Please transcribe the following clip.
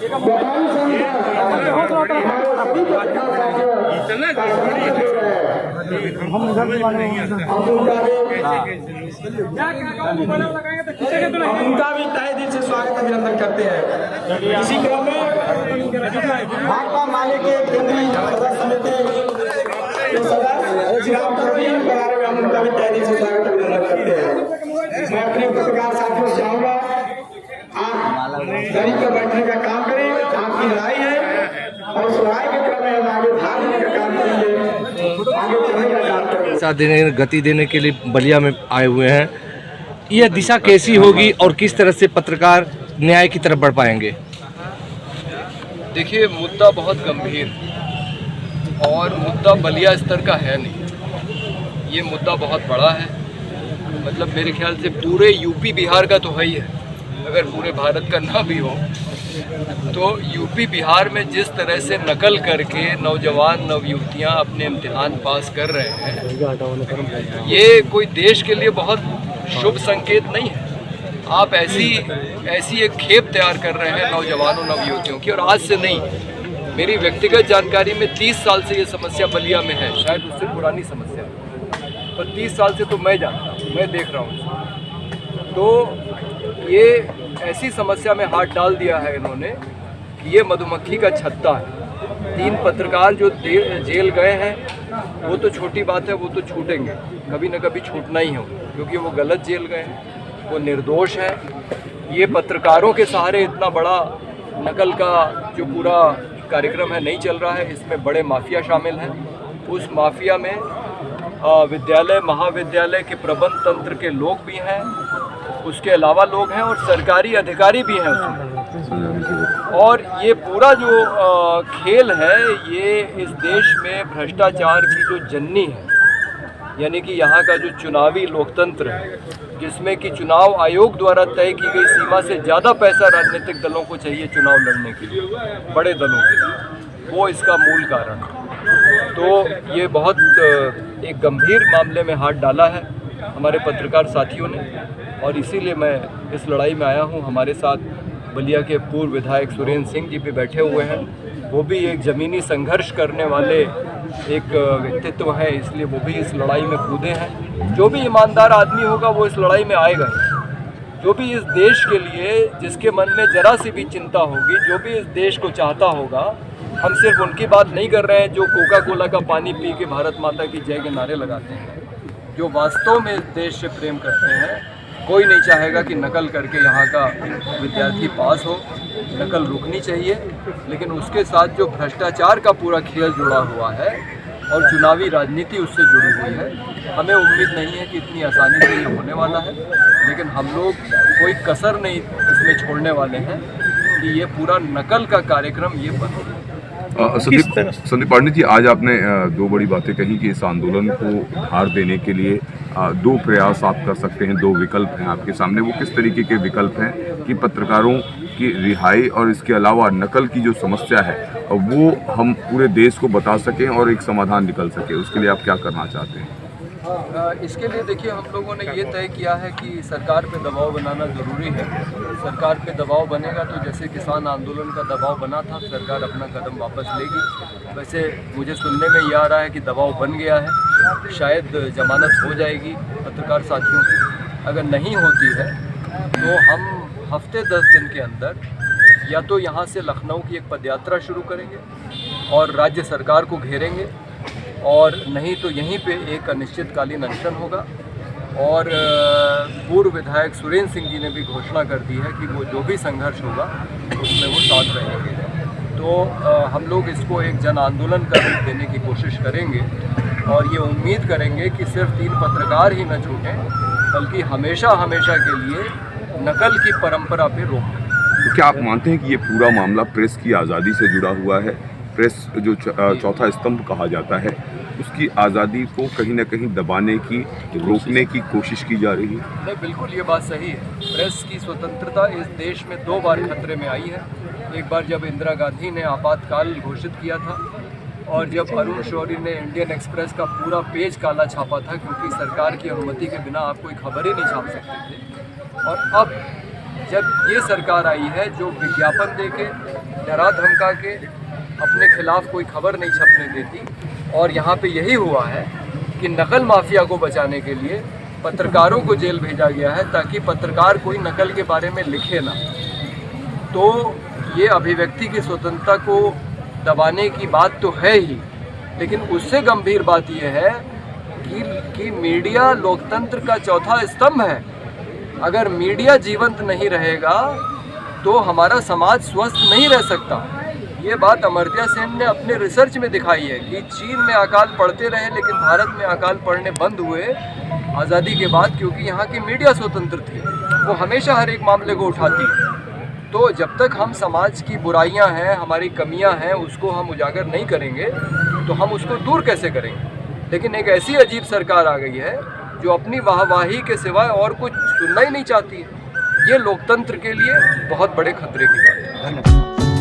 उनका भी तहे दिल से स्वागत अभिनंदन करते हैं। इसी क्रम में भाकपा माले के केंद्रीय समिति हम उनका भी तहे दिल से स्वागत अभिनंदन करते हैं। मैं अपने पत्रकार साथियों से चाहूंगा आप गरीब पर बैठने का काम करें। आपकी लड़ाई है और उस लड़ाई के क्रम में हम आगे भाग लेने का काम करेंगे, आगे चलने का काम करेंगे। साथ देने गति देने के लिए बलिया में आए हुए हैं। यह दिशा कैसी होगी और किस तरह से पत्रकार न्याय की तरफ बढ़ पाएंगे? देखिए, मुद्दा बहुत गंभीर और मुद्दा बलिया स्तर का है नहीं। ये मुद्दा बहुत बड़ा है, मतलब मेरे ख्याल से पूरे यूपी बिहार का तो है ही है। अगर पूरे भारत का ना भी हो तो यूपी बिहार में जिस तरह से नकल करके नौजवान नवयुवतियां अपने इम्तिहान पास कर रहे हैं, ये कोई देश के लिए बहुत शुभ संकेत नहीं है। आप ऐसी एक खेप तैयार कर रहे हैं नौजवानों नवयुवतियों की। और आज से नहीं, मेरी व्यक्तिगत जानकारी में 30 साल से ये समस्या बलिया में है, शायद उससे पुरानी समस्या है, पर 30 साल से तो मैं जानता हूँ, मैं देख रहा हूँ। तो ये ऐसी समस्या में हाथ डाल दिया है इन्होंने कि ये मधुमक्खी का छत्ता है। 3 पत्रकार जो जेल गए हैं वो तो छोटी बात है, वो तो छूटेंगे, कभी न कभी छूटना ही हो, क्योंकि वो गलत जेल गए हैं, वो निर्दोष हैं। ये पत्रकारों के सहारे इतना बड़ा नकल का जो पूरा कार्यक्रम है नहीं चल रहा है। इसमें बड़े माफिया शामिल हैं। उस माफिया में विद्यालय महाविद्यालय के प्रबंध तंत्र के लोग भी हैं, उसके अलावा लोग हैं और सरकारी अधिकारी भी हैं उसमें। और ये पूरा जो खेल है, ये इस देश में भ्रष्टाचार की जो जननी है, यानी कि यहाँ का जो चुनावी लोकतंत्र है, जिसमें कि चुनाव आयोग द्वारा तय की गई सीमा से ज़्यादा पैसा राजनीतिक दलों को चाहिए चुनाव लड़ने के लिए, बड़े दलों के लिए, वो इसका मूल कारण है। तो ये बहुत एक गंभीर मामले में हाथ डाला है हमारे पत्रकार साथियों ने, और इसीलिए मैं इस लड़ाई में आया हूँ। हमारे साथ बलिया के पूर्व विधायक सुरेंद्र सिंह जी भी बैठे हुए हैं। वो भी एक ज़मीनी संघर्ष करने वाले एक व्यक्तित्व हैं, इसलिए वो भी इस लड़ाई में कूदे हैं। जो भी ईमानदार आदमी होगा वो इस लड़ाई में आएगा ही। जो भी इस देश के लिए, जिसके मन में जरा सी भी चिंता होगी, जो भी इस देश को चाहता होगा, हम सिर्फ उनकी बात नहीं कर रहे हैं जो कोका कोला का पानी पी के भारत माता की जय के नारे लगाते हैं। जो वास्तव में इस देश से प्रेम करते हैं, कोई नहीं चाहेगा कि नकल करके यहाँ का विद्यार्थी पास हो। नकल रुकनी चाहिए, लेकिन उसके साथ जो भ्रष्टाचार का पूरा खेल जुड़ा हुआ है और चुनावी राजनीति उससे जुड़ी हुई है, हमें उम्मीद नहीं है कि इतनी आसानी से ये होने वाला है। लेकिन हम लोग कोई कसर नहीं इसमें छोड़ने वाले हैं कि ये पूरा नकल का कार्यक्रम ये बंद हो। संदीप पांडे जी, आज आपने 2 बड़ी बातें कही कि इस आंदोलन को धार देने के लिए 2 प्रयास आप कर सकते हैं, 2 विकल्प हैं आपके सामने। वो किस तरीके के विकल्प हैं कि पत्रकारों की रिहाई और इसके अलावा नकल की जो समस्या है वो हम पूरे देश को बता सकें और एक समाधान निकल सके, उसके लिए आप क्या करना चाहते हैं? इसके लिए देखिए, हम लोगों ने ये तय किया है कि सरकार पे दबाव बनाना ज़रूरी है। सरकार पे दबाव बनेगा तो जैसे किसान आंदोलन का दबाव बना था, सरकार अपना कदम वापस लेगी। वैसे मुझे सुनने में ये आ रहा है कि दबाव बन गया है, शायद जमानत हो जाएगी पत्रकार साथियों की। अगर नहीं होती है तो हम हफ्ते 10 दिन के अंदर या तो यहाँ से लखनऊ की एक पदयात्रा शुरू करेंगे और राज्य सरकार को घेरेंगे, और नहीं तो यहीं पे एक अनिश्चितकालीन अनशन होगा। और पूर्व विधायक सुरेंद्र सिंह जी ने भी घोषणा कर दी है कि वो जो भी संघर्ष होगा उसमें वो साथ रहेंगे। तो हम लोग इसको एक जन आंदोलन का रूप देने की कोशिश करेंगे और ये उम्मीद करेंगे कि सिर्फ 3 पत्रकार ही न छूटें, बल्कि हमेशा हमेशा के लिए नकल की परंपरा पे रोक। तो क्या आप मानते हैं कि ये पूरा मामला प्रेस की आज़ादी से जुड़ा हुआ है? प्रेस जो चौथा स्तंभ कहा जाता है, उसकी आज़ादी को कहीं ना कहीं दबाने की, रोकने की कोशिश की जा रही है? नहीं, बिल्कुल ये बात सही है। प्रेस की स्वतंत्रता इस देश में 2 बार खतरे में आई है। एक बार जब इंदिरा गांधी ने आपातकाल घोषित किया था, और जब अरुण शौरी ने इंडियन एक्सप्रेस का पूरा पेज काला छापा था, क्योंकि सरकार की अनुमति के बिना आप कोई खबर ही नहीं छाप सकते थे। और अब जब ये सरकार आई है जो विज्ञापन देके डरा धमका के अपने खिलाफ कोई खबर नहीं छपने देती। और यहाँ पे यही हुआ है कि नकल माफिया को बचाने के लिए पत्रकारों को जेल भेजा गया है ताकि पत्रकार कोई नकल के बारे में लिखे ना। तो ये अभिव्यक्ति की स्वतंत्रता को दबाने की बात तो है ही, लेकिन उससे गंभीर बात यह है कि मीडिया लोकतंत्र का चौथा स्तंभ है। अगर मीडिया जीवंत नहीं रहेगा तो हमारा समाज स्वस्थ नहीं रह सकता। ये बात अमर्त्य सेन ने अपने रिसर्च में दिखाई है कि चीन में अकाल पड़ते रहे लेकिन भारत में अकाल पड़ने बंद हुए आज़ादी के बाद, क्योंकि यहाँ की मीडिया स्वतंत्र थी, वो हमेशा हर एक मामले को उठाती है। तो जब तक हम समाज की बुराइयां हैं, हमारी कमियां हैं, उसको हम उजागर नहीं करेंगे तो हम उसको दूर कैसे करेंगे। लेकिन एक ऐसी अजीब सरकार आ गई है जो अपनी वाहवाही के सिवाय और कुछ सुनना ही नहीं चाहती है। ये लोकतंत्र के लिए बहुत बड़े खतरे की बात है। धन्यवाद।